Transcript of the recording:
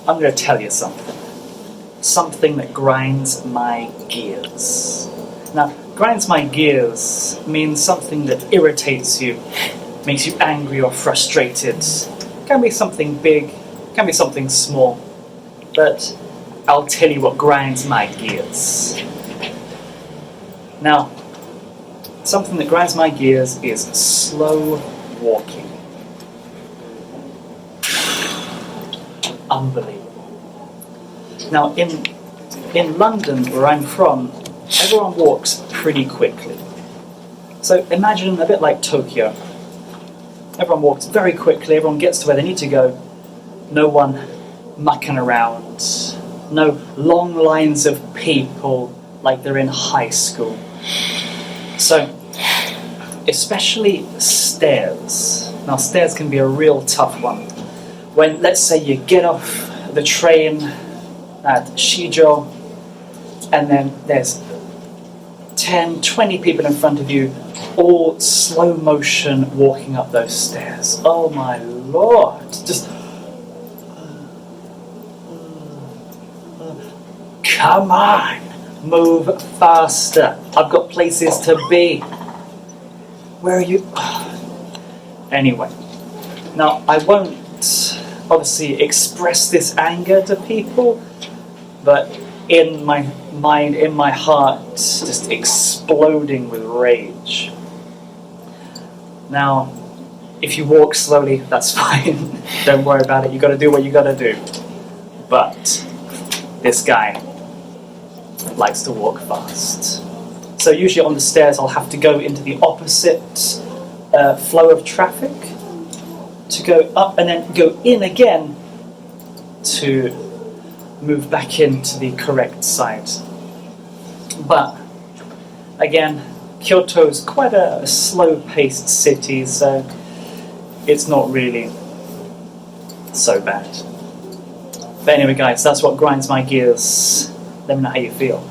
I'm going to tell you something. Something that grinds my gears. Now, grinds my gears means something that irritates you, makes you angry or frustrated. Can be something big, can be something small, but I'll tell you what grinds my gears. Now, something that grinds my gears is slow walking. Unbelievable. Now, in London, where I'm from, everyone walks pretty quickly. So imagine a bit like Tokyo. Everyone walks very quickly, everyone gets to where they need to go. No one mucking around. No long lines of people like they're in high school. So, especially stairs. Now, stairs can be a real tough one. When, let's say, you get off the train at Shijo, and then there's 10, 20 people in front of you, all slow motion walking up those stairs. Oh my lord! Just come on, move faster. I've got places to be. Where are you? Anyway, now I won't obviously express this anger to people, but in my mind, in my heart, just exploding with rage. Now, if you walk slowly, that's fine. Don't worry about it. You got to do what you got to do. But this guy likes to walk fast. So usually on the stairs, I'll have to go into the opposite flow of traffic to go up and then go in again to move back into the correct side. But again, Kyoto is quite a slow-paced city, so it's not really so bad. But anyway, guys, that's what grinds my gears. Let me know how you feel.